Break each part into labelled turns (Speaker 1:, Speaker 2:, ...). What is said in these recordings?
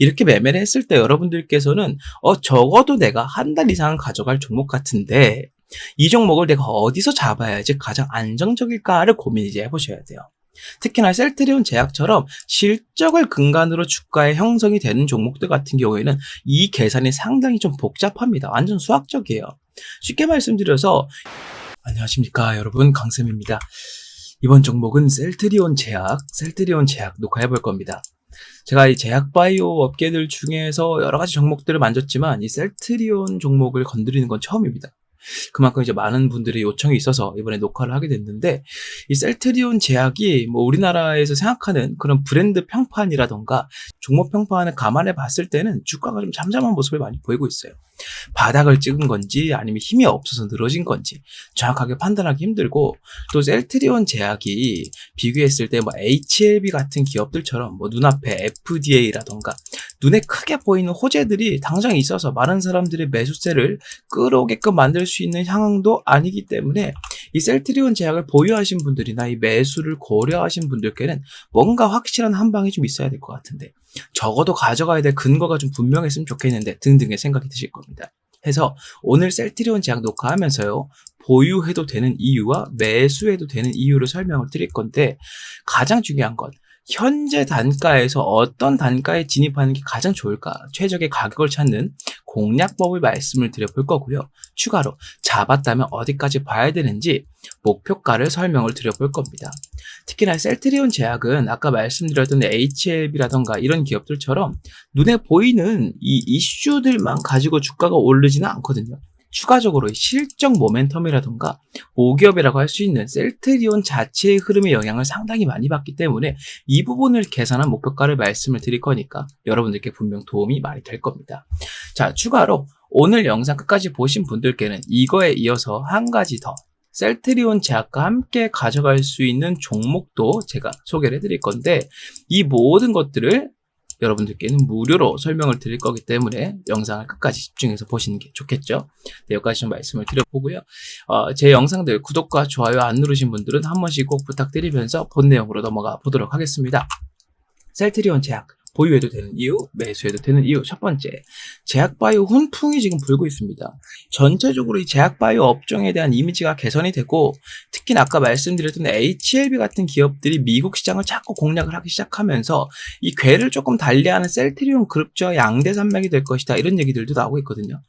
Speaker 1: 이렇게 매매를 했을 때 여러분들께서는 적어도 내가 한 달 이상은 가져갈 종목 같은데 이 종목을 내가 어디서 잡아야지 가장 안정적일까를 고민 이제 해보셔야 돼요. 특히나 셀트리온 제약처럼 실적을 근간으로 주가의 형성이 되는 종목들 같은 경우에는 이 계산이 상당히 좀 복잡합니다. 완전 수학적이에요. 쉽게 말씀드려서 안녕하십니까 여러분, 강쌤입니다. 이번 종목은 셀트리온 제약 녹화해 볼 겁니다. 제가 이 제약 바이오 업계들 중에서 여러 가지 종목들을 만졌지만 이 셀트리온 종목을 건드리는 건 처음입니다. 그만큼 이제 많은 분들의 요청이 있어서 이번에 녹화를 하게 됐는데, 이 셀트리온 제약이 뭐 우리나라에서 생각하는 그런 브랜드 평판이라던가 종목 평판을 감안해 봤을 때는 주가가 좀 잠잠한 모습을 많이 보이고 있어요. 바닥을 찍은 건지 아니면 힘이 없어서 늘어진 건지 정확하게 판단하기 힘들고, 또 셀트리온 제약이 비교했을 때 뭐 HLB 같은 기업들처럼 뭐 눈앞에 FDA라던가 눈에 크게 보이는 호재들이 당장 있어서 많은 사람들의 매수세를 끌어오게끔 만들 수 있는 상황도 아니기 때문에 이 셀트리온 제약을 보유하신 분들이나 이 매수를 고려하신 분들께는 뭔가 확실한 한 방이 좀 있어야 될 것 같은데, 적어도 가져가야 될 근거가 좀 분명했으면 좋겠는데 등등의 생각이 드실 겁니다. 해서 오늘 셀트리온 제약 녹화하면서요, 보유해도 되는 이유와 매수해도 되는 이유를 설명을 드릴 건데, 가장 중요한 건 현재 단가에서 어떤 단가에 진입하는 게 가장 좋을까, 최적의 가격을 찾는 공략법을 말씀을 드려볼 거고요. 추가로 잡았다면 어디까지 봐야 되는지 목표가를 설명을 드려볼 겁니다. 특히나 셀트리온 제약은 아까 말씀드렸던 HLB라던가 이런 기업들처럼 눈에 보이는 이 이슈들만 가지고 주가가 오르지는 않거든요. 추가적으로 실적 모멘텀이라던가 모기업이라고 할 수 있는 셀트리온 자체의 흐름의 영향을 상당히 많이 받기 때문에 이 부분을 계산한 목표가를 말씀을 드릴 거니까 여러분들께 분명 도움이 많이 될 겁니다. 자, 추가로 오늘 영상 끝까지 보신 분들께는 이거에 이어서 한 가지 더 셀트리온 제약과 함께 가져갈 수 있는 종목도 제가 소개를 해드릴 건데, 이 모든 것들을 여러분들께는 무료로 설명을 드릴 거기 때문에 영상을 끝까지 집중해서 보시는 게 좋겠죠. 네, 여기까지 좀 말씀을 드려보고요. 제 영상들 구독과 좋아요 안 누르신 분들은 한 번씩 꼭 부탁드리면서 본 내용으로 넘어가 보도록 하겠습니다. 셀트리온 제약 보유해도 되는 이유, 매수해도 되는 이유. 첫 번째, 제약바이오 훈풍이 지금 불고 있습니다. 전체적으로 이 제약바이오 업종에 대한 이미지가 개선이 되고, 특히 아까 말씀드렸던 HLB 같은 기업들이 미국 시장을 자꾸 공략을 하기 시작하면서 이 궤를 조금 달리하는 셀트리온 그룹과 양대 산맥이 될 것이다, 이런 얘기들도 나오고 있거든요.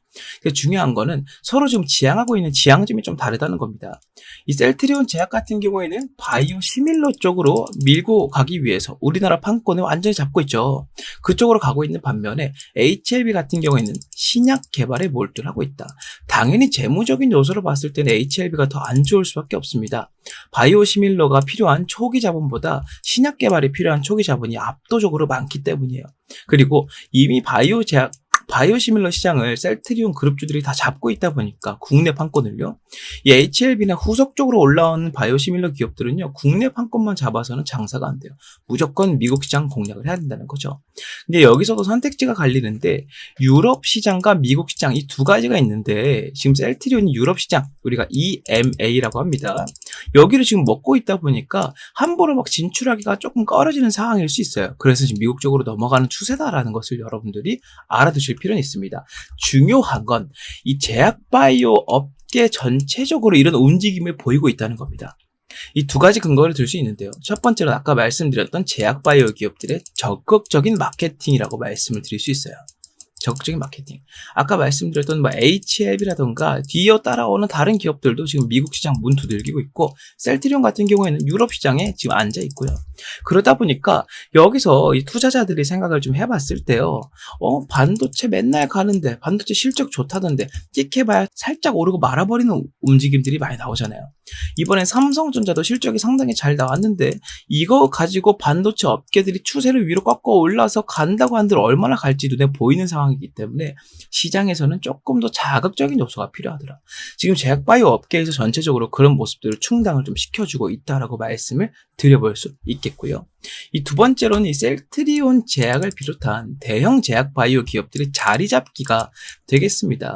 Speaker 1: 중요한 거는 서로 지금 지향하고 있는 지향점이 좀 다르다는 겁니다. 이 셀트리온 제약 같은 경우에는 바이오 시밀러 쪽으로 밀고 가기 위해서 우리나라 판권을 완전히 잡고 있죠. 그쪽으로 가고 있는 반면에 HLB 같은 경우에는 신약 개발에 몰두를 하고 있다. 당연히 재무적인 요소로 봤을 때는 HLB가 더 안 좋을 수밖에 없습니다. 바이오 시밀러가 필요한 초기 자본보다 신약 개발이 필요한 초기 자본이 압도적으로 많기 때문이에요. 그리고 이미 바이오시밀러 시장을 셀트리온 그룹주들이 다 잡고 있다 보니까 국내 판권을요, 이 HLB나 후속적으로 올라오는 바이오시밀러 기업들은요, 국내 판권만 잡아서는 장사가 안 돼요. 무조건 미국 시장 공략을 해야 된다는 거죠. 근데 여기서도 선택지가 갈리는데, 유럽 시장과 미국 시장 이 두 가지가 있는데, 지금 셀트리온이 유럽 시장, 우리가 EMA라고 합니다. 여기를 지금 먹고 있다 보니까 함부로 막 진출하기가 조금 꺼려지는 상황일 수 있어요. 그래서 지금 미국 쪽으로 넘어가는 추세다라는 것을 여러분들이 알아두실 필요는 있습니다. 중요한 건 이 제약바이오 업계 전체적으로 이런 움직임을 보이고 있다는 겁니다. 이 두 가지 근거를 들 수 있는데요. 첫 번째는 아까 말씀드렸던 제약바이오 기업들의 적극적인 마케팅이라고 말씀을 드릴 수 있어요. 적극적인 마케팅. 아까 말씀드렸던 뭐 HLB라던가 뒤이어 따라오는 다른 기업들도 지금 미국 시장 문 두들기고 있고, 셀트리온 같은 경우에는 유럽 시장에 지금 앉아 있고요. 그러다 보니까 여기서 이 투자자들이 생각을 좀 해봤을 때요, 반도체 맨날 가는데, 반도체 실적 좋다던데 찍해봐야 살짝 오르고 말아버리는 움직임들이 많이 나오잖아요. 이번엔 삼성전자도 실적이 상당히 잘 나왔는데 이거 가지고 반도체 업계들이 추세를 위로 꺾어 올라서 간다고 한들 얼마나 갈지 눈에 보이는 상황이기 때문에 시장에서는 조금 더 자극적인 요소가 필요하더라. 지금 제약바이오 업계에서 전체적으로 그런 모습들을 충당을 좀 시켜주고 있다라고 말씀을 드려볼 수 있겠고요. 이 두 번째로는 이 셀트리온 제약을 비롯한 대형 제약 바이오 기업들의 자리 잡기가 되겠습니다.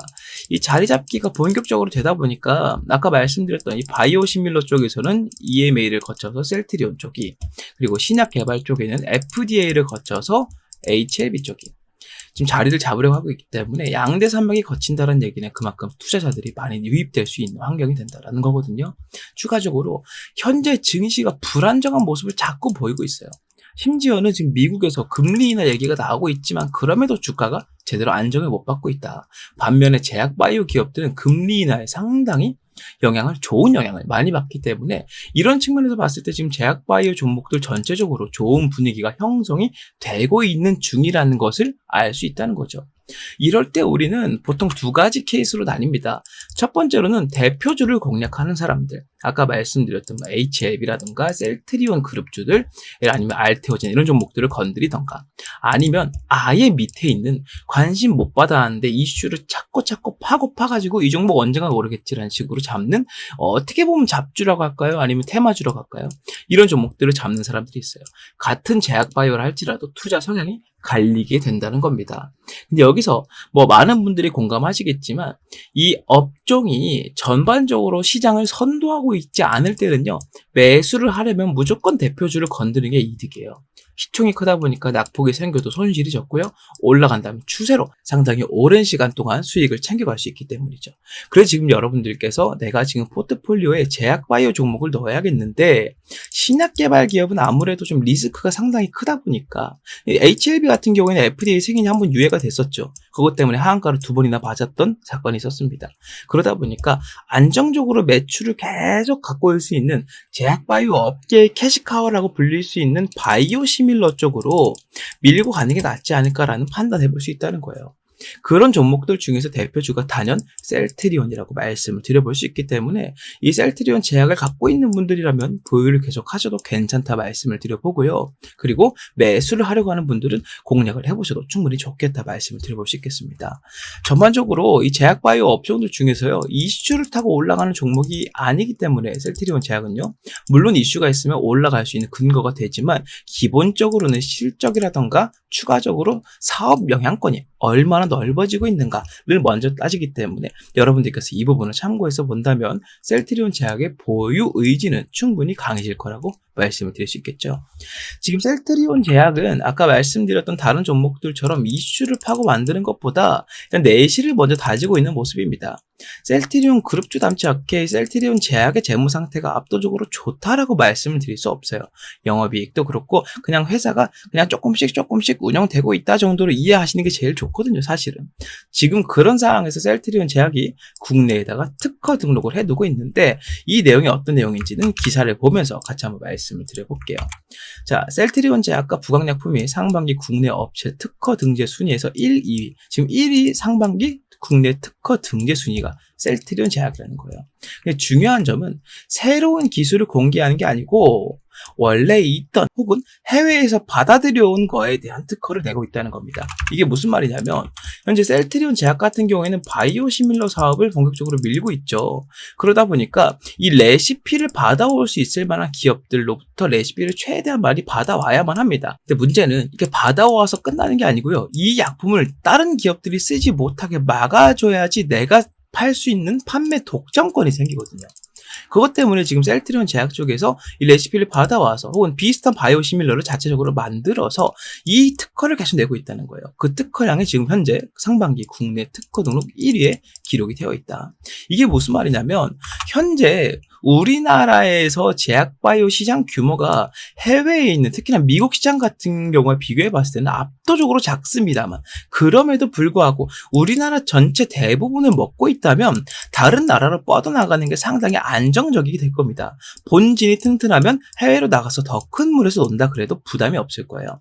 Speaker 1: 이 자리 잡기가 본격적으로 되다 보니까 아까 말씀드렸던 이 바이오 시밀러 쪽에서는 EMA를 거쳐서 셀트리온 쪽이, 그리고 신약 개발 쪽에는 FDA를 거쳐서 HLB 쪽이, 지금 자리를 잡으려고 하고 있기 때문에 양대 산맥이 거친다는 얘기는 그만큼 투자자들이 많이 유입될 수 있는 환경이 된다는 거거든요. 추가적으로 현재 증시가 불안정한 모습을 자꾸 보이고 있어요. 심지어는 지금 미국에서 금리 인하 얘기가 나오고 있지만 그럼에도 주가가 제대로 안정을 못 받고 있다. 반면에 제약 바이오 기업들은 금리 인하에 상당히 좋은 영향을 많이 받기 때문에 이런 측면에서 봤을 때 지금 제약 바이오 종목들 전체적으로 좋은 분위기가 형성이 되고 있는 중이라는 것을 알 수 있다는 거죠. 이럴 때 우리는 보통 두 가지 케이스로 나뉩니다. 첫 번째로는 대표주를 공략하는 사람들, 아까 말씀드렸던 HLB라든가 셀트리온 그룹주들, 아니면 알테오젠 이런 종목들을 건드리던가, 아니면 아예 밑에 있는 관심 못 받았는데 이슈를 자꾸 파가지고 이 종목 언젠가 오르겠지라는 식으로 잡는, 어떻게 보면 잡주라고 할까요? 아니면 테마주라고 할까요? 이런 종목들을 잡는 사람들이 있어를 같은 제약 바이오를 할지라도 투자 성향이 갈리게 된다는 겁니다. 근데 여기서 많은 분들이 공감하시겠지만 이 업종이 전반적으로 시장을 선도하고 있지 않을 때는요, 매수를 하려면 무조건 대표주를 건드리는 게 이득이에요. 시총이 크다 보니까 낙폭이 생겨도 손실이 적고요, 올라간다면 추세로 상당히 오랜 시간 동안 수익을 챙겨갈 수 있기 때문이죠. 그래서 지금 여러분들께서 내가 지금 포트폴리오에 제약 바이오 종목을 넣어야겠는데 신약 개발 기업은 아무래도 좀 리스크가 상당히 크다 보니까, HLB 같은 경우에는 FDA 승인이 한번 유예가 됐었죠. 그것 때문에 하한가를 2번이나 맞았던 사건이 있었습니다. 그러다 보니까 안정적으로 매출을 계속 갖고 올 수 있는 제약 바이오 업계의 캐시카우라고 불릴 수 있는 바이오 시밀러 쪽으로 밀고 가는 게 낫지 않을까라는 판단해 볼 수 있다는 거예요. 그런 종목들 중에서 대표주가 단연 셀트리온이라고 말씀을 드려볼 수 있기 때문에 이 셀트리온 제약을 갖고 있는 분들이라면 보유를 계속 하셔도 괜찮다 말씀을 드려보고요. 그리고 매수를 하려고 하는 분들은 공략을 해보셔도 충분히 좋겠다 말씀을 드려볼 수 있겠습니다. 전반적으로 이 제약 바이오 업종들 중에서요, 이슈를 타고 올라가는 종목이 아니기 때문에 셀트리온 제약은요, 물론 이슈가 있으면 올라갈 수 있는 근거가 되지만 기본적으로는 실적이라던가 추가적으로 사업 영향권이 얼마나 넓어지고 있는가를 먼저 따지기 때문에 여러분들께서 이 부분을 참고해서 본다면 셀트리온 제약의 보유 의지는 충분히 강해질 거라고 말씀을 드릴 수 있겠죠. 지금 셀트리온 제약은 아까 말씀드렸던 다른 종목들처럼 이슈를 파고 만드는 것보다 그냥 내실을 먼저 다지고 있는 모습입니다. 셀트리온 그룹주 담지 않게 셀트리온 제약의 재무 상태가 압도적으로 좋다라고 말씀을 드릴 수 없어요. 영업이익도 그렇고 그냥 회사가 그냥 조금씩 운영되고 있다 정도로 이해하시는 게 제일 좋거든요, 사실은. 지금 그런 상황에서 셀트리온 제약이 국내에다가 특허 등록을 해두고 있는데 이 내용이 어떤 내용인지는 기사를 보면서 같이 한번 말씀을 드려볼게요. 자, 셀트리온 제약과 부강약품이 상반기 국내 업체 특허 등재 순위에서 1, 2위. 지금 1위 상반기 국내 특허 등재 순위가 셀트리온 제약이라는 거예요. 근데 중요한 점은 새로운 기술을 공개하는 게 아니고 원래 있던 혹은 해외에서 받아들여온 거에 대한 특허를 내고 있다는 겁니다. 이게 무슨 말이냐면 현재 셀트리온 제약 같은 경우에는 바이오 시밀러 사업을 본격적으로 밀고 있죠. 그러다 보니까 이 레시피를 받아올 수 있을 만한 기업들로부터 레시피를 최대한 많이 받아와야만 합니다. 근데 문제는 이렇게 받아와서 끝나는 게 아니고요, 이 약품을 다른 기업들이 쓰지 못하게 막아줘야지 내가 팔 수 있는 판매 독점권이 생기거든요. 그것 때문에 지금 셀트리온 제약 쪽에서 이 레시피를 받아와서 혹은 비슷한 바이오 시밀러를 자체적으로 만들어서 이 특허를 계속 내고 있다는 거예요. 그 특허량이 지금 현재 상반기 국내 특허 등록 1위에 기록이 되어 있다. 이게 무슨 말이냐면 현재 우리나라에서 제약 바이오 시장 규모가 해외에 있는 특히나 미국 시장 같은 경우에 비교해 봤을 때는 압도적으로 작습니다만 그럼에도 불구하고 우리나라 전체 대부분을 먹고 있다면 다른 나라로 뻗어나가는 게 상당히 안정적이게 될 겁니다. 본진이 튼튼하면 해외로 나가서 더 큰 물에서 논다 그래도 부담이 없을 거예요.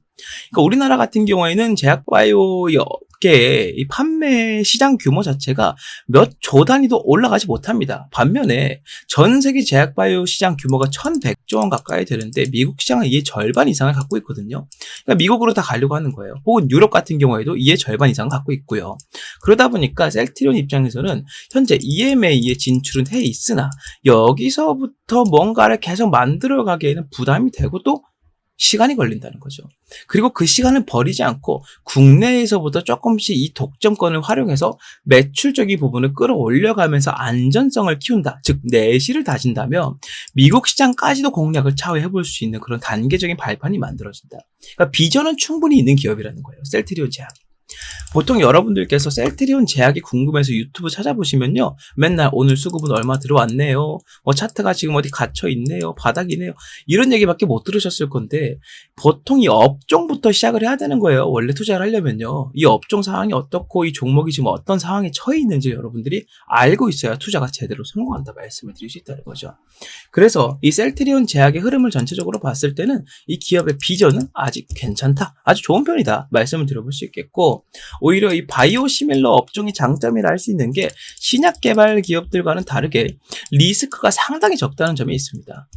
Speaker 1: 그러니까 우리나라 같은 경우에는 제약 바이오 업계의 이 판매 시장 규모 자체가 몇 조 단위도 올라가지 못합니다. 반면에 전 세계 제약 바이오 시장 규모가 1,100조 원 가까이 되는데 미국 시장은 이의 절반 이상을 갖고 있거든요. 그러니까 미국으로 다 가려고 하는 거예요. 혹은 유럽 같은 경우에도 이의 절반 이상을 갖고 있고요. 그러다 보니까 셀트리온 입장에서는 현재 EMA에 진출은 해 있으나 여기서부터 뭔가를 계속 만들어가기에는 부담이 되고 또 시간이 걸린다는 거죠. 그리고 그 시간을 버리지 않고 국내에서부터 조금씩 이 독점권을 활용해서 매출적인 부분을 끌어올려가면서 안전성을 키운다. 즉 내실을 다진다면 미국 시장까지도 공략을 차후해볼 수 있는 그런 단계적인 발판이 만들어진다. 그러니까 비전은 충분히 있는 기업이라는 거예요, 셀트리온 제약. 보통 여러분들께서 셀트리온 제약이 궁금해서 유튜브 찾아보시면요. 맨날 오늘 수급은 얼마 들어왔네요. 뭐 차트가 지금 어디 갇혀 있네요. 바닥이네요. 이런 얘기밖에 못 들으셨을 건데 보통 이 업종부터 시작을 해야 되는 거예요. 원래 투자를 하려면요. 이 업종 상황이 어떻고 이 종목이 지금 어떤 상황에 처해 있는지 여러분들이 알고 있어야 투자가 제대로 성공한다 말씀을 드릴 수 있다는 거죠. 그래서 이 셀트리온 제약의 흐름을 전체적으로 봤을 때는 이 기업의 비전은 아직 괜찮다. 아주 좋은 편이다. 말씀을 드려볼 수 있겠고 오히려 이 바이오시밀러 업종의 장점이라 할 수 있는 게 신약 개발 기업들과는 다르게 리스크가 상당히 적다는 점이 있습니다.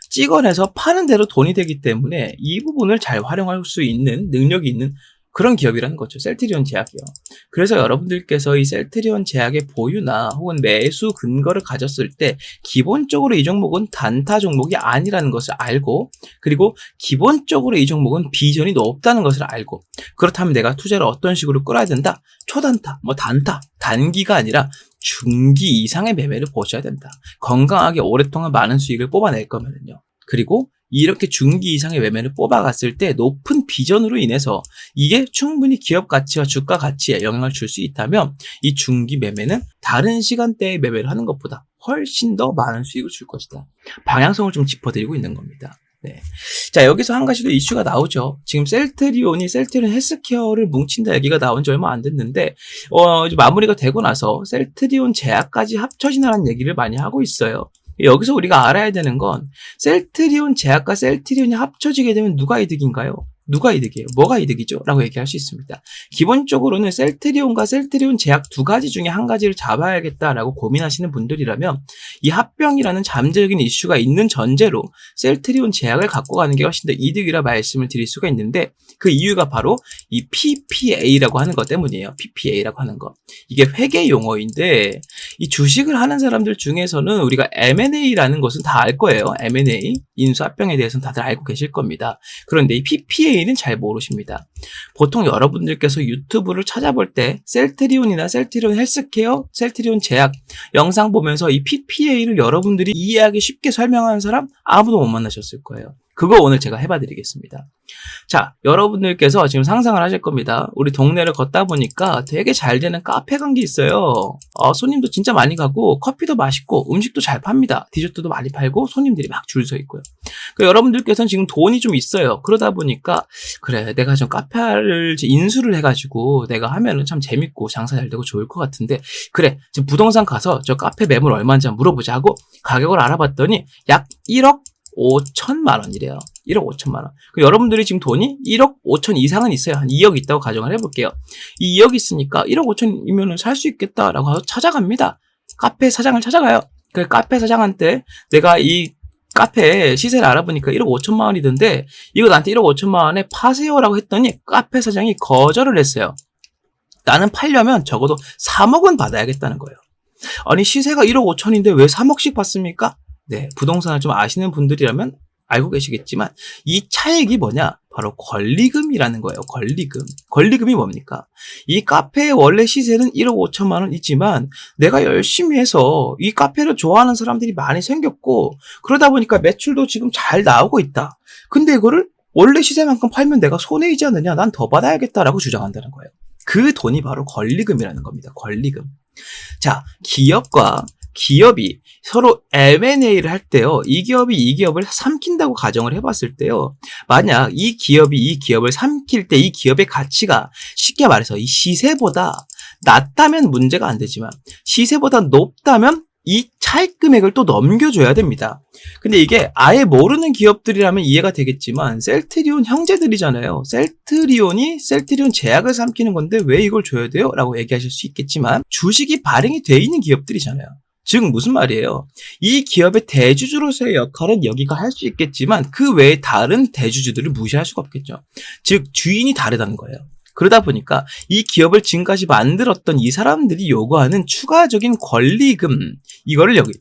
Speaker 1: 찍어내서 파는 대로 돈이 되기 때문에 이 부분을 잘 활용할 수 있는 능력이 있는 그런 기업이라는 거죠. 셀트리온 제약이요. 그래서 여러분들께서 이 셀트리온 제약의 보유나 혹은 매수 근거를 가졌을 때 기본적으로 이 종목은 단타 종목이 아니라는 것을 알고 그리고 기본적으로 이 종목은 비전이 높다는 것을 알고 그렇다면 내가 투자를 어떤 식으로 끌어야 된다? 초단타, 단타, 단기가 아니라 중기 이상의 매매를 보셔야 된다. 건강하게 오랫동안 많은 수익을 뽑아낼 거면요. 그리고 이렇게 중기 이상의 매매를 뽑아갔을 때 높은 비전으로 인해서 이게 충분히 기업 가치와 주가 가치에 영향을 줄 수 있다면 이 중기 매매는 다른 시간대에 매매를 하는 것보다 훨씬 더 많은 수익을 줄 것이다. 방향성을 좀 짚어드리고 있는 겁니다. 네. 자, 여기서 한 가지 더 이슈가 나오죠. 지금 셀트리온 헬스케어를 뭉친다 얘기가 나온 지 얼마 안 됐는데, 이제 마무리가 되고 나서 셀트리온 제약까지 합쳐지나라는 얘기를 많이 하고 있어요. 여기서 우리가 알아야 되는 건 셀트리온 제약과 셀트리온이 합쳐지게 되면 누가 이득인가요? 누가 이득이에요? 뭐가 이득이죠? 라고 얘기할 수 있습니다. 기본적으로는 셀트리온과 셀트리온 제약 두 가지 중에 한 가지를 잡아야겠다라고 고민하시는 분들이라면 이 합병이라는 잠재적인 이슈가 있는 전제로 셀트리온 제약을 갖고 가는 게 훨씬 더 이득이라 말씀을 드릴 수가 있는데 그 이유가 바로 이 PPA라고 하는 것 때문이에요. PPA라고 하는 거. 이게 회계 용어인데 이 주식을 하는 사람들 중에서는 우리가 M&A라는 것은 다 알 거예요. M&A, 인수합병에 대해서는 다들 알고 계실 겁니다. 그런데 이 PPA는 잘 모르십니다. 보통 여러분들께서 유튜브를 찾아볼 때 셀트리온이나 셀트리온 헬스케어, 셀트리온 제약 영상 보면서 이 PPA를 여러분들이 이해하기 쉽게 설명하는 사람 아무도 못 만나셨을 거예요. 그거 오늘 제가 해봐드리겠습니다. 자, 여러분들께서 지금 상상을 하실 겁니다. 우리 동네를 걷다 보니까 되게 잘 되는 카페 간 게 있어요. 손님도 진짜 많이 가고 커피도 맛있고 음식도 잘 팝니다. 디저트도 많이 팔고 손님들이 막 줄 서 있고요. 그러니까 여러분들께서는 지금 돈이 좀 있어요. 그러다 보니까 그래 내가 좀 카페를 인수를 해가지고 내가 하면은 참 재밌고 장사 잘 되고 좋을 것 같은데 그래 지금 부동산 가서 저 카페 매물 얼마인지 한번 물어보자 하고 가격을 알아봤더니 약 1억 5천만 원이래요. 1억 5천만 원. 여러분들이 지금 돈이 1억 5천 이상은 있어요. 한 2억 있다고 가정을 해볼게요. 이 2억 있으니까 1억 5천이면 살 수 있겠다라고 하고 찾아갑니다. 카페 사장을 찾아가요. 그 카페 사장한테 내가 이 카페 시세를 알아보니까 1억 5천만 원이던데 이거 나한테 1억 5천만 원에 파세요라고 했더니 카페 사장이 거절을 했어요. 나는 팔려면 적어도 3억은 받아야겠다는 거예요. 아니 시세가 1억 5천인데 왜 3억씩 받습니까? 네, 부동산을 좀 아시는 분들이라면 알고 계시겠지만 이 차액이 뭐냐? 바로 권리금이라는 거예요. 권리금. 권리금이 뭡니까? 이 카페의 원래 시세는 1억 5천만 원이지만 내가 열심히 해서 이 카페를 좋아하는 사람들이 많이 생겼고 그러다 보니까 매출도 지금 잘 나오고 있다. 근데 이거를 원래 시세만큼 팔면 내가 손해이지 않느냐? 난 더 받아야겠다라고 주장한다는 거예요. 그 돈이 바로 권리금이라는 겁니다. 권리금. 자, 기업이 서로 M&A를 할 때요. 이 기업이 이 기업을 삼킨다고 가정을 해봤을 때요. 만약 이 기업이 이 기업을 삼킬 때 이 기업의 가치가 쉽게 말해서 이 시세보다 낮다면 문제가 안 되지만 시세보다 높다면 이 차익 금액을 또 넘겨줘야 됩니다. 근데 이게 아예 모르는 기업들이라면 이해가 되겠지만 셀트리온 형제들이잖아요. 셀트리온 제약을 삼키는 건데 왜 이걸 줘야 돼요? 라고 얘기하실 수 있겠지만 주식이 발행이 돼 있는 기업들이잖아요. 즉 무슨 말이에요? 이 기업의 대주주로서의 역할은 여기가 할 수 있겠지만 그 외에 다른 대주주들을 무시할 수가 없겠죠. 즉 주인이 다르다는 거예요. 그러다 보니까 이 기업을 지금까지 만들었던 이 사람들이 요구하는 추가적인 권리금 이거를 여기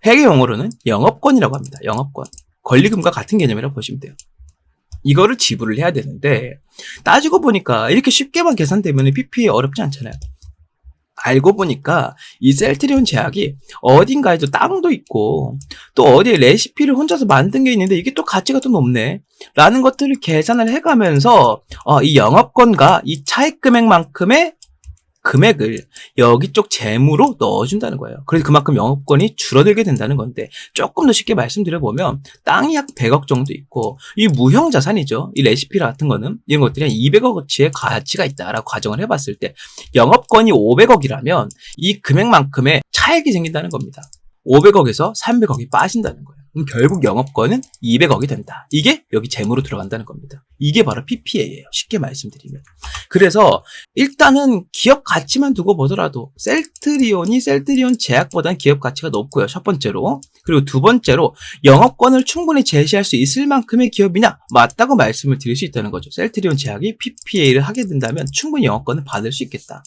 Speaker 1: 회계 용어로는 영업권이라고 합니다. 영업권. 권리금과 같은 개념이라고 보시면 돼요. 이거를 지불을 해야 되는데 따지고 보니까 이렇게 쉽게만 계산되면 PPA 어렵지 않잖아요. 알고 보니까 이 셀트리온 제약이 어딘가에 또 땅도 있고 또 어디에 레시피를 혼자서 만든 게 있는데 이게 또 가치가 또 높네 라는 것들을 계산을 해가면서 이 영업권과 이 차익 금액만큼의 금액을 여기 쪽 재무로 넣어준다는 거예요. 그래서 그만큼 영업권이 줄어들게 된다는 건데, 조금 더 쉽게 말씀드려보면 땅이 약 100억 정도 있고, 이 무형자산이죠. 이 레시피라 같은 거는 이런 것들이 한 200억어치의 가치가 있다라고 가정을 해봤을 때, 영업권이 500억이라면 이 금액만큼의 차액이 생긴다는 겁니다. 500억에서 300억이 빠진다는 거예요. 그럼 결국 영업권은 200억이 된다. 이게 여기 재무로 들어간다는 겁니다. 이게 바로 PPA예요. 쉽게 말씀드리면. 그래서 일단은 기업 가치만 두고 보더라도 셀트리온이 셀트리온 제약보다는 기업 가치가 높고요. 첫 번째로. 그리고 두 번째로 영업권을 충분히 제시할 수 있을 만큼의 기업이냐? 맞다고 말씀을 드릴 수 있다는 거죠. 셀트리온 제약이 PPA를 하게 된다면 충분히 영업권을 받을 수 있겠다.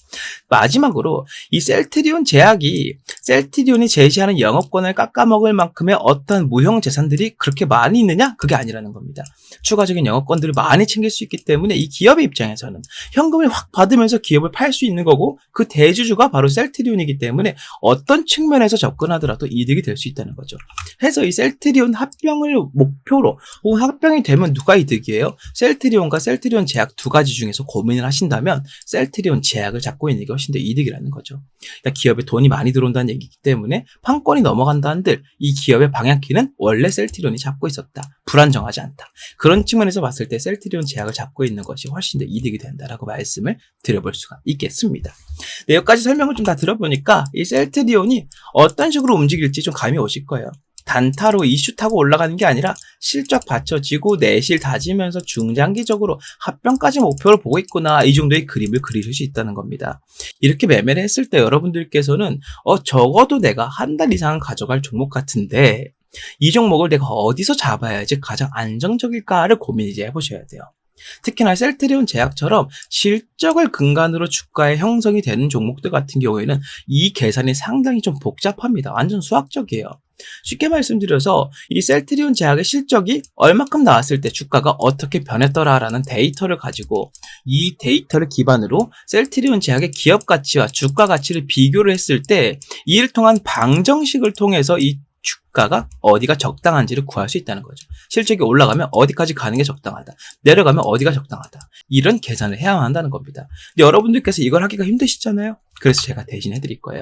Speaker 1: 마지막으로 이 셀트리온 제약이 셀트리온이 제시하는 영업권을 깎아먹을 만큼의 어떤 무형 재산들이 그렇게 많이 있느냐? 그게 아니라는 겁니다. 추가적인 영업권들을 많이 챙길 수 있기 때문에 이 기업의 입장에서는 현금을 확 받으면서 기업을 팔 수 있는 거고, 그 대주주가 바로 셀트리온이기 때문에 어떤 측면에서 접근하더라도 이득이 될 수 있다는 거죠. 해서 이 셀트리온 합병을 목표로, 혹은 합병이 되면 누가 이득이에요? 셀트리온과 셀트리온 제약 두 가지 중에서 고민을 하신다면 셀트리온 제약을 잡고 있는 게 훨씬 더 이득이라는 거죠. 그러니까 기업에 돈이 많이 들어온다는 얘기이기 때문에 판권이 넘어간다 한들 이 기업의 방향키는 원래 셀트리온이 잡고 있었다. 불안정하지 않다. 그런 측면에서 봤을 때 셀트리온 제약을 잡고 있는 것이 훨씬 더 이득이 된다라고 말씀을 드려볼 수가 있겠습니다. 네, 여기까지 설명을 좀 다 들어보니까 이 셀트리온이 어떤 식으로 움직일지 좀 감이 오실 거예요. 단타로 이슈 타고 올라가는 게 아니라 실적 받쳐지고 내실 다지면서 중장기적으로 합병까지 목표를 보고 있구나, 이 정도의 그림을 그리실 수 있다는 겁니다. 이렇게 매매를 했을 때 여러분들께서는 적어도 내가 한 달 이상은 가져갈 종목 같은데 이 종목을 내가 어디서 잡아야지 가장 안정적일까를 고민 이제 해보셔야 돼요. 특히나 셀트리온 제약처럼 실적을 근간으로 주가의 형성이 되는 종목들 같은 경우에는 이 계산이 상당히 좀 복잡합니다. 완전 수학적이에요. 쉽게 말씀드려서 이 셀트리온 제약의 실적이 얼마큼 나왔을 때 주가가 어떻게 변했더라라는 데이터를 가지고 이 데이터를 기반으로 셀트리온 제약의 기업 가치와 주가 가치를 비교를 했을 때 이를 통한 방정식을 통해서 이 주가가 어디가 적당한지를 구할 수 있다는 거죠. 실적이 올라가면 어디까지 가는 게 적당하다, 내려가면 어디가 적당하다, 이런 계산을 해야만 한다는 겁니다. 근데 여러분들께서 이걸 하기가 힘드시잖아요. 그래서 제가 대신 해드릴 거예요.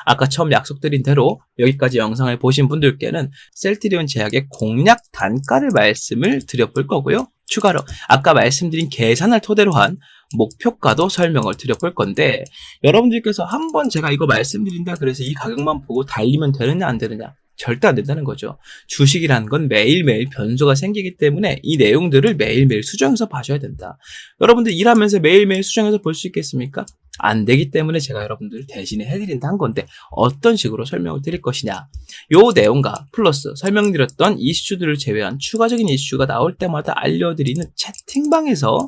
Speaker 1: 아까 처음 약속드린 대로 여기까지 영상을 보신 분들께는 셀트리온 제약의 공략 단가를 말씀을 드려볼 거고요. 추가로 아까 말씀드린 계산을 토대로 한 목표가도 설명을 드려볼 건데, 여러분들께서 한번 제가 이거 말씀드린다 그래서 이 가격만 보고 달리면 되느냐 안 되느냐, 절대 안 된다는 거죠. 주식이라는 건 매일매일 변수가 생기기 때문에 이 내용들을 매일매일 수정해서 봐줘야 된다. 여러분들 일하면서 매일매일 수정해서 볼 수 있겠습니까? 안 되기 때문에 제가 여러분들을 대신에 해드린다 한 건데, 어떤 식으로 설명을 드릴 것이냐, 요 내용과 플러스 설명드렸던 이슈들을 제외한 추가적인 이슈가 나올 때마다 알려드리는 채팅방에서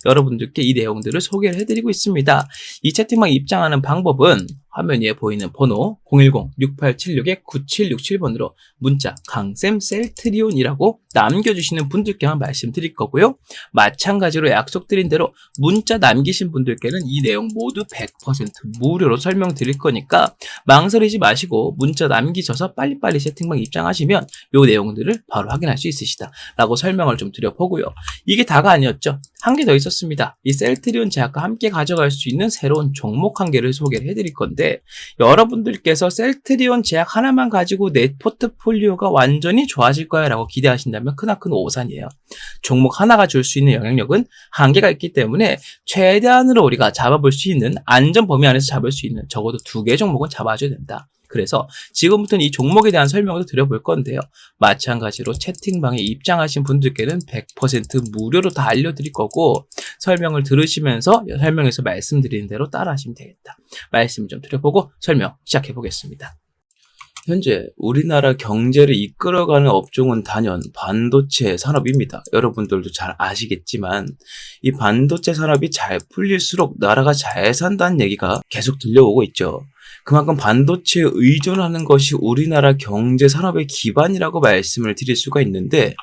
Speaker 1: 여러분들께 이 내용들을 소개를 해드리고 있습니다. 이 채팅방 입장하는 방법은 화면 위에 보이는 번호 010-6876-9767번으로 문자 강쌤 셀트리온이라고 남겨주시는 분들께만 말씀드릴 거고요. 마찬가지로 약속드린 대로 문자 남기신 분들께는 이 내용 모두 100% 무료로 설명드릴 거니까 망설이지 마시고 문자 남기셔서 빨리빨리 채팅방 입장하시면 이 내용들을 바로 확인할 수 있으시다 라고 설명을 좀 드려보고요. 이게 다가 아니었죠. 한 개 더 있었습니다. 이 셀트리온 제약과 함께 가져갈 수 있는 새로운 종목 한 개를 소개를 해드릴 건데, 여러분들께서 셀트리온 제약 하나만 가지고 내 포트폴리오가 완전히 좋아질 거야 라고 기대하신다면 크나큰 오산이에요. 종목 하나가 줄 수 있는 영향력은 한계가 있기 때문에 최대한으로 우리가 잡아볼 수 있는 안전 범위 안에서 잡을 수 있는 적어도 2개 종목은 잡아줘야 된다. 그래서 지금부터는 이 종목에 대한 설명을 드려볼 건데요. 마찬가지로 채팅방에 입장하신 분들께는 100% 무료로 다 알려드릴 거고, 설명을 들으시면서 설명에서 말씀드리는 대로 따라하시면 되겠다. 말씀 좀 드려보고 설명 시작해 보겠습니다. 현재 우리나라 경제를 이끌어가는 업종은 단연 반도체 산업입니다. 여러분들도 잘 아시겠지만 이 반도체 산업이 잘 풀릴수록 나라가 잘 산다는 얘기가 계속 들려오고 있죠. 그만큼 반도체에 의존하는 것이 우리나라 경제 산업의 기반이라고 말씀을 드릴 수가 있는데,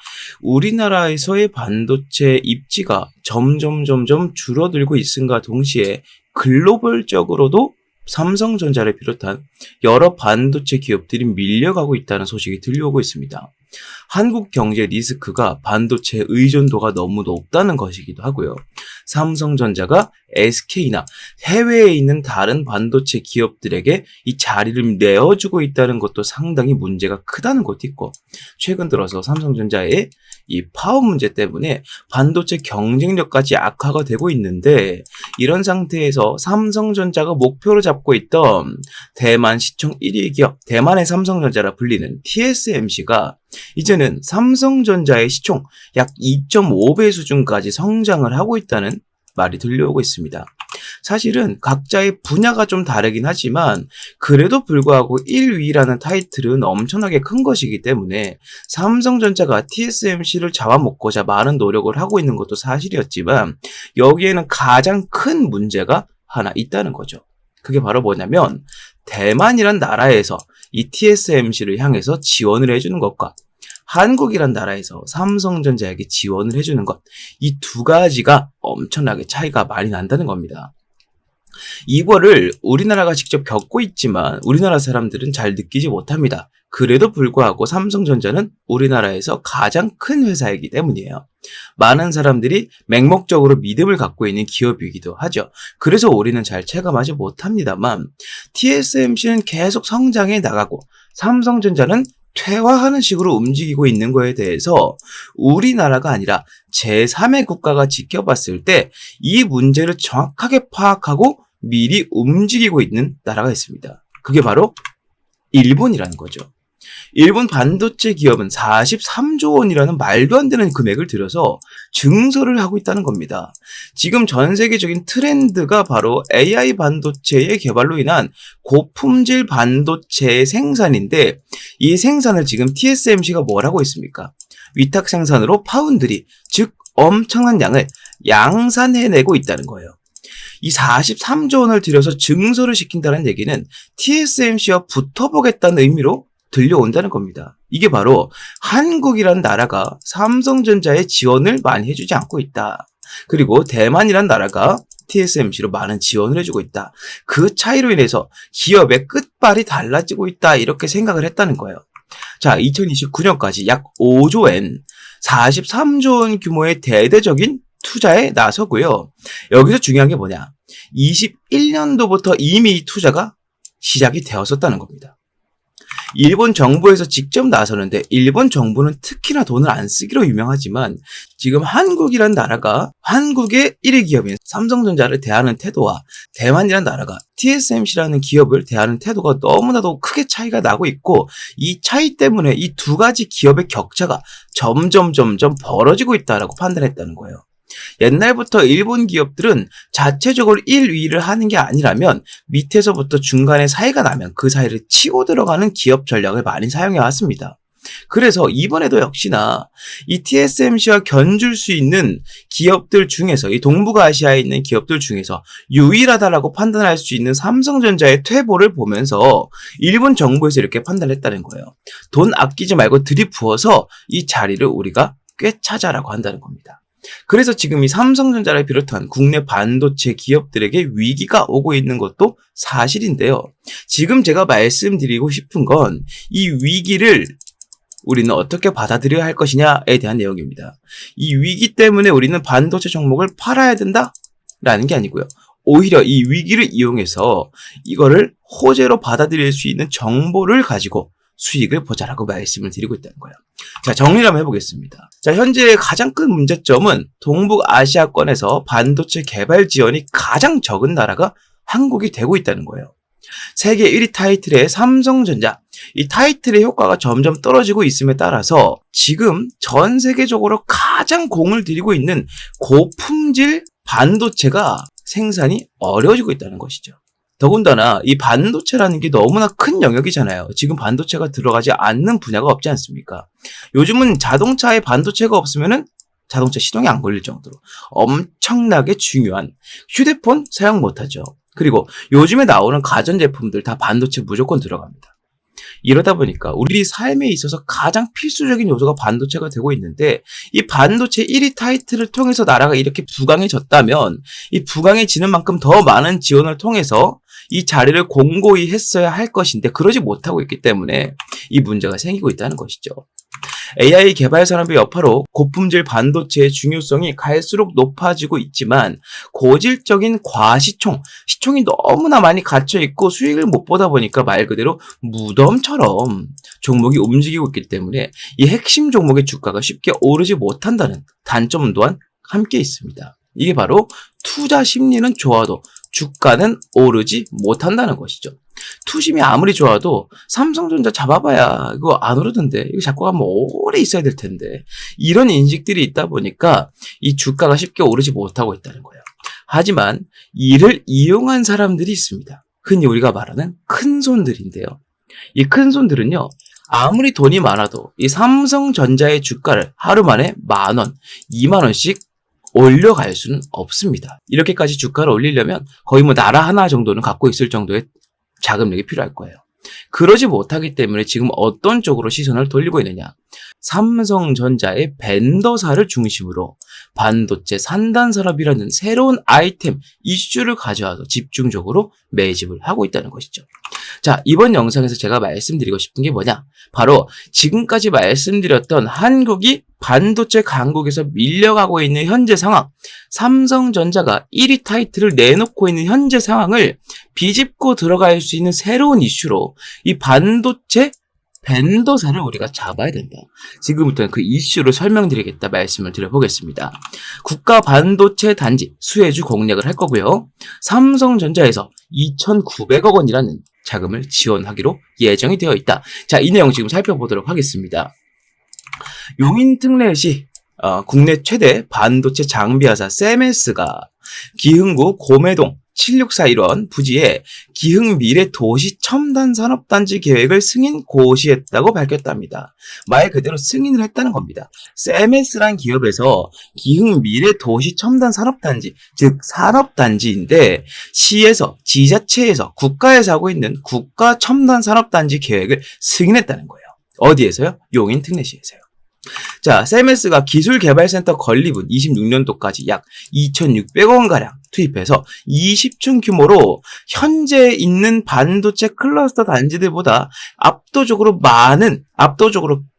Speaker 1: 우리나라에서의 반도체 입지가 점점 줄어들고 있음과 동시에 글로벌적으로도 삼성전자를 비롯한 여러 반도체 기업들이 밀려가고 있다는 소식이 들려오고 있습니다. 한국 경제 리스크가 반도체 의존도가 너무 높다는 것이기도 하고요. 삼성전자가 SK나 해외에 있는 다른 반도체 기업들에게 이 자리를 내어주고 있다는 것도 상당히 문제가 크다는 것도 있고, 최근 들어서 삼성전자의 이 파업 문제 때문에 반도체 경쟁력까지 악화가 되고 있는데, 이런 상태에서 삼성전자가 목표로 잡고 있던 대만 시총 1위 기업, 대만의 삼성전자라 불리는 TSMC가 이제는 삼성전자의 시총 약 2.5배 수준까지 성장을 하고 있다는 말이 들려오고 있습니다. 사실은 각자의 분야가 좀 다르긴 하지만 그래도 불구하고 1위라는 타이틀은 엄청나게 큰 것이기 때문에 삼성전자가 TSMC를 잡아먹고자 많은 노력을 하고 있는 것도 사실이었지만, 여기에는 가장 큰 문제가 하나 있다는 거죠. 그게 바로 뭐냐면, 대만이란 나라에서 이 TSMC를 향해서 지원을 해주는 것과 한국이란 나라에서 삼성전자에게 지원을 해주는 것, 이 두 가지가 엄청나게 차이가 많이 난다는 겁니다. 이거를 우리나라가 직접 겪고 있지만 우리나라 사람들은 잘 느끼지 못합니다. 그래도 불구하고 삼성전자는 우리나라에서 가장 큰 회사이기 때문이에요. 많은 사람들이 맹목적으로 믿음을 갖고 있는 기업이기도 하죠. 그래서 우리는 잘 체감하지 못합니다만, TSMC는 계속 성장해 나가고 삼성전자는 퇴화하는 식으로 움직이고 있는 거에 대해서 우리나라가 아니라 제3의 국가가 지켜봤을 때 이 문제를 정확하게 파악하고 미리 움직이고 있는 나라가 있습니다. 그게 바로 일본이라는 거죠. 일본 반도체 기업은 43조 원이라는 말도 안 되는 금액을 들여서 증설을 하고 있다는 겁니다. 지금 전 세계적인 트렌드가 바로 AI 반도체의 개발로 인한 고품질 반도체 생산인데, 이 생산을 지금 TSMC가 뭘 하고 있습니까? 위탁 생산으로 파운드리, 즉 엄청난 양을 양산해내고 있다는 거예요. 이 43조 원을 들여서 증설을 시킨다는 얘기는 TSMC와 붙어보겠다는 의미로 들려온다는 겁니다. 이게 바로 한국이란 나라가 삼성전자의 지원을 많이 해주지 않고 있다. 그리고 대만이란 나라가 TSMC로 많은 지원을 해주고 있다. 그 차이로 인해서 기업의 끝발이 달라지고 있다. 이렇게 생각을 했다는 거예요. 자, 2029년까지 약 5조엔 43조 원 규모의 대대적인 투자에 나서고요. 여기서 중요한 게 뭐냐? 21년도부터 이미 이 투자가 시작이 되었었다는 겁니다. 일본 정부에서 직접 나서는데, 일본 정부는 특히나 돈을 안 쓰기로 유명하지만 지금 한국이란 나라가 한국의 1위 기업인 삼성전자를 대하는 태도와 대만이란 나라가 TSMC라는 기업을 대하는 태도가 너무나도 크게 차이가 나고 있고, 이 차이 때문에 이 두 가지 기업의 격차가 점점 벌어지고 있다라고 판단했다는 거예요. 옛날부터 일본 기업들은 자체적으로 1위를 하는 게 아니라면 밑에서부터 중간에 사이가 나면 그 사이를 치고 들어가는 기업 전략을 많이 사용해 왔습니다. 그래서 이번에도 역시나 이 TSMC와 견줄 수 있는 기업들 중에서, 이 동북아시아에 있는 기업들 중에서 유일하다라고 판단할 수 있는 삼성전자의 퇴보를 보면서 일본 정부에서 이렇게 판단했다는 거예요. 돈 아끼지 말고 들이부어서 이 자리를 우리가 꿰차자라고 한다는 겁니다. 그래서 지금 이 삼성전자를 비롯한 국내 반도체 기업들에게 위기가 오고 있는 것도 사실인데요. 지금 제가 말씀드리고 싶은 건 이 위기를 우리는 어떻게 받아들여야 할 것이냐에 대한 내용입니다. 이 위기 때문에 우리는 반도체 종목을 팔아야 된다라는 게 아니고요. 오히려 이 위기를 이용해서 이거를 호재로 받아들일 수 있는 정보를 가지고 수익을 보자라고 말씀을 드리고 있다는 거예요. 자, 정리를 한번 해보겠습니다. 자, 현재 가장 큰 문제점은 동북아시아권에서 반도체 개발 지원이 가장 적은 나라가 한국이 되고 있다는 거예요. 세계 1위 타이틀의 삼성전자, 이 타이틀의 효과가 점점 떨어지고 있음에 따라서 지금 전 세계적으로 가장 공을 들이고 있는 고품질 반도체가 생산이 어려워지고 있다는 것이죠. 더군다나 이 반도체라는 게 너무나 큰 영역이잖아요. 지금 반도체가 들어가지 않는 분야가 없지 않습니까? 요즘은 자동차에 반도체가 없으면은 자동차 시동이 안 걸릴 정도로 엄청나게 중요한 휴대폰 사용 못하죠. 그리고 요즘에 나오는 가전제품들 다 반도체 무조건 들어갑니다. 이러다 보니까 우리 삶에 있어서 가장 필수적인 요소가 반도체가 되고 있는데, 이 반도체 1위 타이틀을 통해서 나라가 이렇게 부강해졌다면 이 부강해지는 만큼 더 많은 지원을 통해서 이 자리를 공고히 했어야 할 것인데 그러지 못하고 있기 때문에 이 문제가 생기고 있다는 것이죠. AI 개발 산업의 여파로 고품질 반도체의 중요성이 갈수록 높아지고 있지만 고질적인 시총이 너무나 많이 갇혀있고 수익을 못 보다 보니까 말 그대로 무덤처럼 종목이 움직이고 있기 때문에 이 핵심 종목의 주가가 쉽게 오르지 못한다는 단점 또한 함께 있습니다. 이게 바로 투자 심리는 좋아도 주가는 오르지 못한다는 것이죠. 투심이 아무리 좋아도 삼성전자 잡아봐야 이거 안 오르던데, 이거 잡고 가면 오래 있어야 될 텐데, 이런 인식들이 있다 보니까 이 주가가 쉽게 오르지 못하고 있다는 거예요. 하지만 이를 이용한 사람들이 있습니다. 흔히 우리가 말하는 큰손들인데요. 이 큰손들은요, 아무리 돈이 많아도 이 삼성전자의 주가를 하루 만에 10,000원, 20,000원씩 올려갈 수는 없습니다. 이렇게까지 주가를 올리려면 거의 뭐 나라 하나 정도는 갖고 있을 정도의 자금력이 필요할 거예요. 그러지 못하기 때문에 지금 어떤 쪽으로 시선을 돌리고 있느냐. 삼성전자의 벤더사를 중심으로 반도체 산단 산업이라는 새로운 아이템, 이슈를 가져와서 집중적으로 매집을 하고 있다는 것이죠. 자, 이번 영상에서 제가 말씀드리고 싶은 게 뭐냐? 바로 지금까지 말씀드렸던 한국이 반도체 강국에서 밀려가고 있는 현재 상황, 삼성전자가 1위 타이틀을 내놓고 있는 현재 상황을 비집고 들어갈 수 있는 새로운 이슈로 이 반도체 벤더사를 우리가 잡아야 된다. 지금부터는 그 이슈를 설명드리겠다 말씀을 드려보겠습니다. 국가 반도체 단지 수혜주 공략을 할 거고요. 삼성전자에서 2,900억 원이라는 자금을 지원하기로 예정이 되어 있다. 자, 이 내용 지금 살펴보도록 하겠습니다. 용인특례시 국내 최대 반도체 장비회사 세메스가 기흥구 고매동 7641원 부지에 기흥미래도시첨단산업단지 계획을 승인 고시했다고 밝혔답니다. 말 그대로 승인을 했다는 겁니다. 세메스란 기업에서 기흥미래도시첨단산업단지, 즉 산업단지인데 시에서, 지자체에서, 국가에서 하고 있는 국가첨단산업단지 계획을 승인했다는 거예요. 어디에서요? 용인특례시에서요. 자, 세메스가 기술개발센터 건립은 26년도까지 약 2,600억 원가량 투입해서 20층 규모로 현재 있는 반도체 클러스터 단지들보다 압도적으로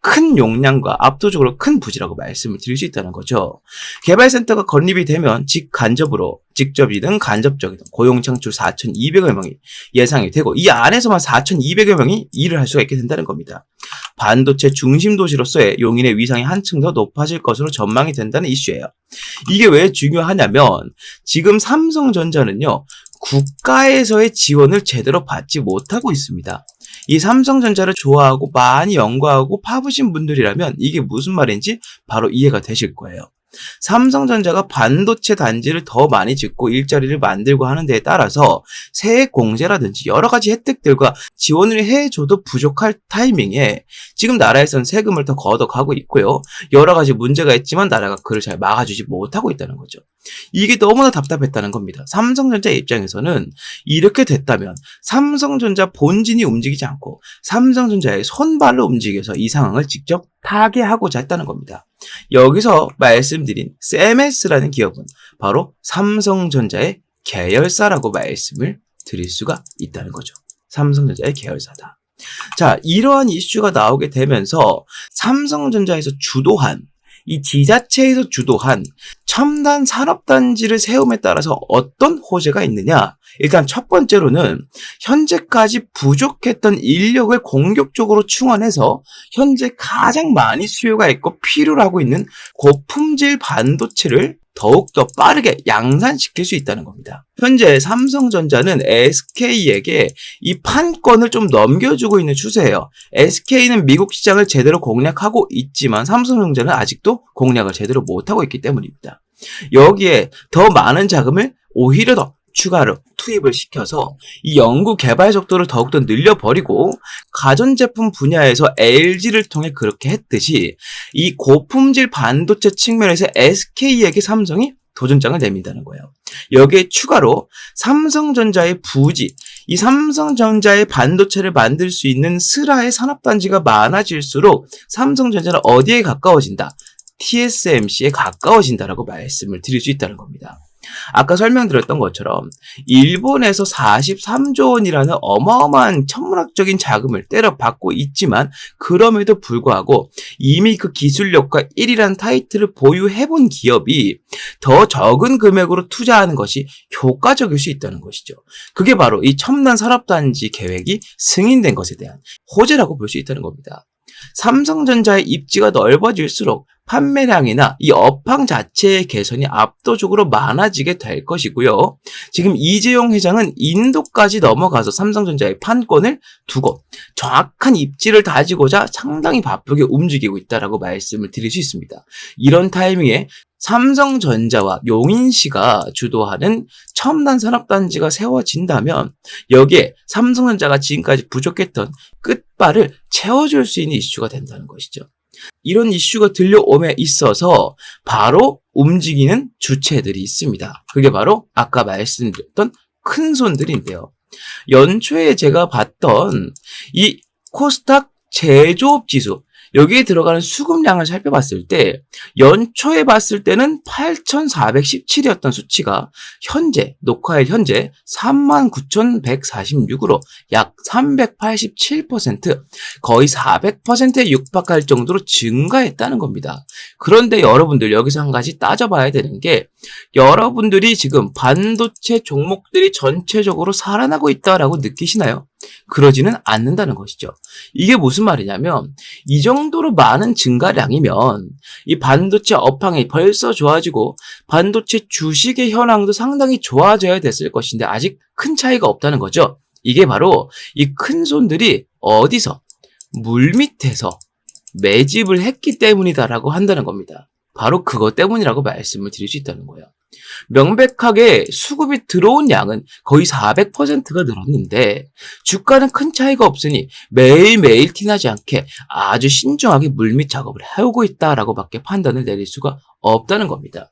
Speaker 1: 큰 용량과 압도적으로 큰 부지라고 말씀을 드릴 수 있다는 거죠. 개발센터가 건립이 되면 직접이든 간접적이든 고용 창출 4,200여 명이 예상이 되고 이 안에서만 4,200여 명이 일을 할 수가 있게 된다는 겁니다. 반도체 중심 도시로서의 용인의 위상이 한층 더 높아질 것으로 전망이 된다는 이슈예요. 이게 왜 중요하냐면 지금 삼성전자는요, 국가에서의 지원을 제대로 받지 못하고 있습니다. 이 삼성전자를 좋아하고 많이 연구하고 파보신 분들이라면 이게 무슨 말인지 바로 이해가 되실 거예요. 삼성전자가 반도체 단지를 더 많이 짓고 일자리를 만들고 하는 데에 따라서 세액 공제라든지 여러 가지 혜택들과 지원을 해줘도 부족할 타이밍에 지금 나라에서는 세금을 더 걷어가고 있고요. 여러 가지 문제가 있지만 나라가 그를 잘 막아주지 못하고 있다는 거죠. 이게 너무나 답답했다는 겁니다. 삼성전자 입장에서는 이렇게 됐다면 삼성전자 본진이 움직이지 않고 삼성전자의 손발로 움직여서 이 상황을 직접 타개하고자 했다는 겁니다. 여기서 말씀드린 세메스라는 기업은 바로 삼성전자의 계열사라고 말씀을 드릴 수가 있다는 거죠. 삼성전자의 계열사다. 자, 이러한 이슈가 나오게 되면서 삼성전자에서 주도한 이 지자체에서 주도한 첨단 산업단지를 세움에 따라서 어떤 호재가 있느냐? 일단 첫 번째로는 현재까지 부족했던 인력을 공격적으로 충원해서 현재 가장 많이 수요가 있고 필요로 하고 있는 고품질 반도체를 더욱더 빠르게 양산시킬 수 있다는 겁니다. 현재 삼성전자는 SK에게 이 판권을 좀 넘겨주고 있는 추세예요. SK는 미국 시장을 제대로 공략하고 있지만 삼성전자는 아직도 공략을 제대로 못하고 있기 때문입니다. 여기에 더 많은 자금을 오히려 더 추가로 투입을 시켜서 이 연구 개발 속도를 더욱더 늘려버리고 가전제품 분야에서 LG를 통해 그렇게 했듯이 이 고품질 반도체 측면에서 SK에게 삼성이 도전장을 내민다는 거예요. 여기에 추가로 삼성전자의 부지, 이 삼성전자의 반도체를 만들 수 있는 스라의 산업단지가 많아질수록 삼성전자는 어디에 가까워진다? TSMC에 가까워진다라고 말씀을 드릴 수 있다는 겁니다. 아까 설명드렸던 것처럼 일본에서 43조 원이라는 어마어마한 천문학적인 자금을 때려받고 있지만 그럼에도 불구하고 이미 그 기술력과 1위라는 타이틀을 보유해본 기업이 더 적은 금액으로 투자하는 것이 효과적일 수 있다는 것이죠. 그게 바로 이 첨단 산업단지 계획이 승인된 것에 대한 호재라고 볼 수 있다는 겁니다. 삼성전자의 입지가 넓어질수록 판매량이나 이 업황 자체의 개선이 압도적으로 많아지게 될 것이고요. 지금 이재용 회장은 인도까지 넘어가서 삼성전자의 판권을 두고 정확한 입지를 다지고자 상당히 바쁘게 움직이고 있다라고 말씀을 드릴 수 있습니다. 이런 타이밍에 삼성전자와 용인시가 주도하는 첨단 산업단지가 세워진다면 여기에 삼성전자가 지금까지 부족했던 끝발을 채워줄 수 있는 이슈가 된다는 것이죠. 이런 이슈가 들려옴에 있어서 바로 움직이는 주체들이 있습니다. 그게 바로 아까 말씀드렸던 큰 손들인데요. 연초에 제가 봤던 이 코스닥 제조업 지수, 여기에 들어가는 수급량을 살펴봤을 때 연초에 봤을 때는 8,417이었던 수치가 현재 녹화일 현재 39,146으로 약 387% 거의 400%에 육박할 정도로 증가했다는 겁니다. 그런데 여러분들 여기서 한 가지 따져봐야 되는 게 여러분들이 지금 반도체 종목들이 전체적으로 살아나고 있다라고 느끼시나요? 그러지는 않는다는 것이죠. 이게 무슨 말이냐면 이 정도로 많은 증가량이면 이 반도체 업황이 벌써 좋아지고 반도체 주식의 현황도 상당히 좋아져야 됐을 것인데 아직 큰 차이가 없다는 거죠. 이게 바로 이 큰 손들이 어디서 물밑에서 매집을 했기 때문이다라고 한다는 겁니다. 바로 그것 때문이라고 말씀을 드릴 수 있다는 거예요. 명백하게 수급이 들어온 양은 거의 400%가 늘었는데 주가는 큰 차이가 없으니 매일매일 티나지 않게 아주 신중하게 물밑 작업을 해오고 있다라고 밖에 판단을 내릴 수가 없다는 겁니다.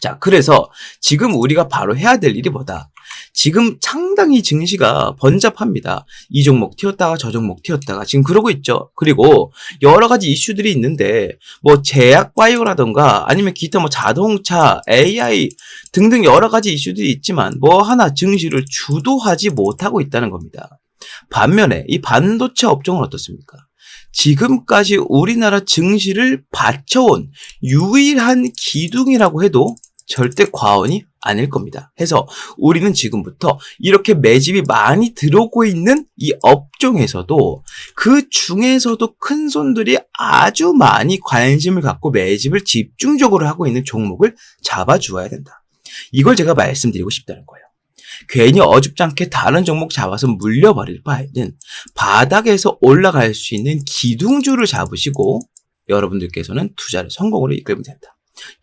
Speaker 1: 자, 그래서 지금 우리가 바로 해야 될 일이 뭐다? 지금 상당히 증시가 번잡합니다. 이 종목 튀었다가 저 종목 튀었다가 지금 그러고 있죠. 그리고 여러 가지 이슈들이 있는데 뭐 제약 바이오라던가 아니면 기타 뭐 자동차, AI 등등 여러 가지 이슈들이 있지만 뭐 하나 증시를 주도하지 못하고 있다는 겁니다. 반면에 이 반도체 업종은 어떻습니까? 지금까지 우리나라 증시를 받쳐온 유일한 기둥이라고 해도 절대 과언이 아닐 겁니다. 해서 우리는 지금부터 이렇게 매집이 많이 들어오고 있는 이 업종에서도 그 중에서도 큰 손들이 아주 많이 관심을 갖고 매집을 집중적으로 하고 있는 종목을 잡아주어야 된다. 이걸 제가 말씀드리고 싶다는 거예요. 괜히 어줍잖게 다른 종목 잡아서 물려버릴 바에는 바닥에서 올라갈 수 있는 기둥주를 잡으시고 여러분들께서는 투자를 성공으로 이끌면 된다.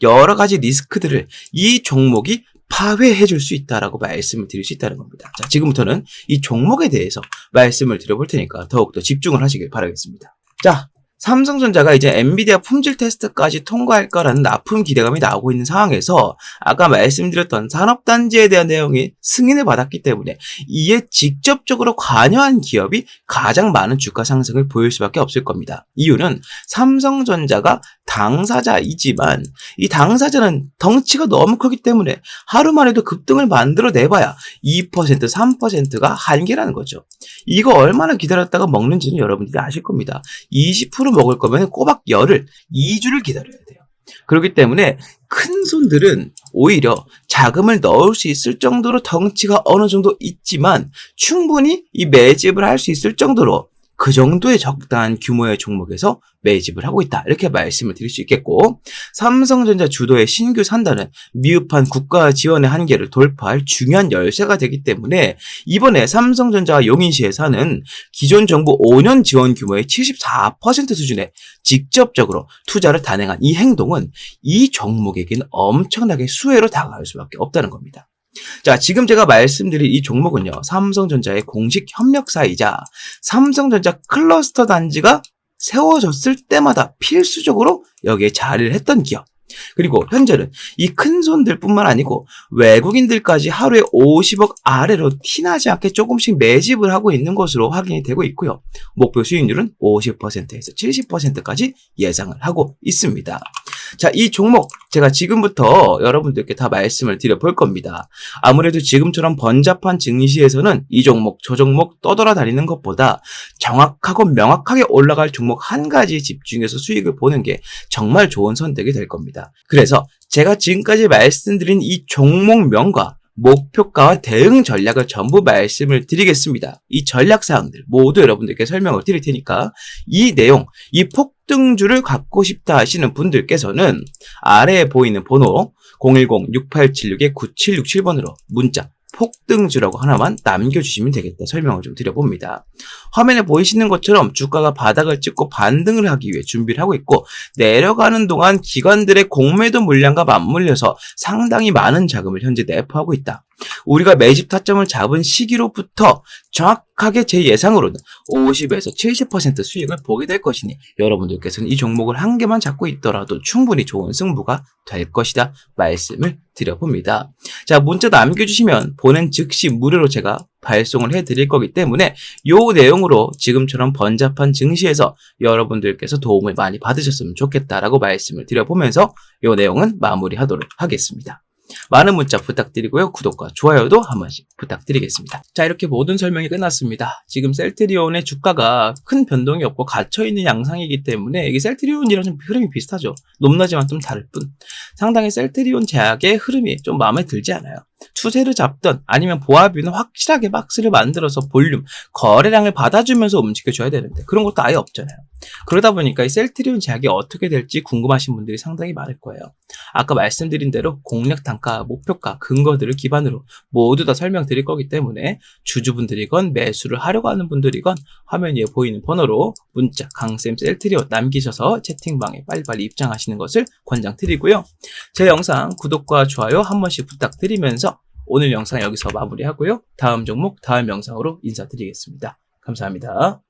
Speaker 1: 여러 가지 리스크들을 이 종목이 파회해 줄 수 있다라고 말씀을 드릴 수 있다는 겁니다. 자, 지금부터는 이 종목에 대해서 말씀을 드려볼 테니까 더욱더 집중을 하시길 바라겠습니다. 자, 삼성전자가 이제 엔비디아 품질 테스트까지 통과할 거라는 납품 기대감이 나오고 있는 상황에서 아까 말씀드렸던 산업단지에 대한 내용이 승인을 받았기 때문에 이에 직접적으로 관여한 기업이 가장 많은 주가 상승을 보일 수밖에 없을 겁니다. 이유는 삼성전자가 당사자이지만 이 당사자는 덩치가 너무 크기 때문에 하루만 해도 급등을 만들어내봐야 2%, 3%가 한계라는 거죠. 이거 얼마나 기다렸다가 먹는지는 여러분들이 아실 겁니다. 20% 먹을 거면 꼬박 열흘, 2주를 기다려야 돼요. 그렇기 때문에 큰 손들은 오히려 자금을 넣을 수 있을 정도로 덩치가 어느 정도 있지만 충분히 이 매집을 할 수 있을 정도로 그 정도의 적당한 규모의 종목에서 매집을 하고 있다. 이렇게 말씀을 드릴 수 있겠고 삼성전자 주도의 신규 산단은 미흡한 국가 지원의 한계를 돌파할 중요한 열쇠가 되기 때문에 이번에 삼성전자와 용인시에서 하는 기존 정부 5년 지원 규모의 74% 수준에 직접적으로 투자를 단행한 이 행동은 이 종목에게는 엄청나게 수혜로 다가갈 수밖에 없다는 겁니다. 자, 지금 제가 말씀드린 이 종목은요, 삼성전자의 공식 협력사이자 삼성전자 클러스터 단지가 세워졌을 때마다 필수적으로 여기에 자리를 했던 기업. 그리고 현재는 이 큰 손들뿐만 아니고 외국인들까지 하루에 50억 아래로 티나지 않게 조금씩 매집을 하고 있는 것으로 확인이 되고 있고요. 목표 수익률은 50%에서 70%까지 예상을 하고 있습니다. 자, 이 종목 제가 지금부터 여러분들께 다 말씀을 드려볼 겁니다. 아무래도 지금처럼 번잡한 증시에서는 이 종목, 저 종목 떠돌아다니는 것보다 정확하고 명확하게 올라갈 종목 한 가지에 집중해서 수익을 보는 게 정말 좋은 선택이 될 겁니다. 그래서 제가 지금까지 말씀드린 이 종목명과 목표가와 대응 전략을 전부 말씀을 드리겠습니다. 이 전략사항들 모두 여러분들께 설명을 드릴 테니까 이 내용, 이 폭등주를 갖고 싶다 하시는 분들께서는 아래에 보이는 번호 010-6876-9767번으로 문자 폭등주라고 하나만 남겨주시면 되겠다 설명을 좀 드려봅니다. 화면에 보이시는 것처럼 주가가 바닥을 찍고 반등을 하기 위해 준비를 하고 있고 내려가는 동안 기관들의 공매도 물량과 맞물려서 상당히 많은 자금을 현재 내포하고 있다. 우리가 매집 타점을 잡은 시기로부터 정확하게 제 예상으로는 50에서 70% 수익을 보게 될 것이니 여러분들께서는 이 종목을 한 개만 잡고 있더라도 충분히 좋은 승부가 될 것이다 말씀을 드려봅니다. 자, 문자 남겨주시면 보낸 즉시 무료로 제가 발송을 해드릴 거기 때문에 이 내용으로 지금처럼 번잡한 증시에서 여러분들께서 도움을 많이 받으셨으면 좋겠다라고 말씀을 드려보면서 이 내용은 마무리하도록 하겠습니다. 많은 문자 부탁드리고요. 구독과 좋아요도 한 번씩 부탁드리겠습니다. 자, 이렇게 모든 설명이 끝났습니다. 지금 셀트리온의 주가가 큰 변동이 없고 갇혀있는 양상이기 때문에 이게 셀트리온이랑 좀 흐름이 비슷하죠. 높낮이만 좀 다를 뿐. 상당히 셀트리온 제약의 흐름이 좀 마음에 들지 않아요. 추세를 잡던 아니면 보합비는 확실하게 박스를 만들어서 볼륨, 거래량을 받아주면서 움직여줘야 되는데 그런 것도 아예 없잖아요. 그러다 보니까 이 셀트리온 제약이 어떻게 될지 궁금하신 분들이 상당히 많을 거예요. 아까 말씀드린 대로 공략 단가, 목표가, 근거들을 기반으로 모두 다 설명드릴 거기 때문에 주주분들이건 매수를 하려고 하는 분들이건 화면 위에 보이는 번호로 문자 강쌤 셀트리온 남기셔서 채팅방에 빨리빨리 입장하시는 것을 권장드리고요. 제 영상 구독과 좋아요 한 번씩 부탁드리면서 오늘 영상 여기서 마무리하고요. 다음 종목, 다음 영상으로 인사드리겠습니다. 감사합니다.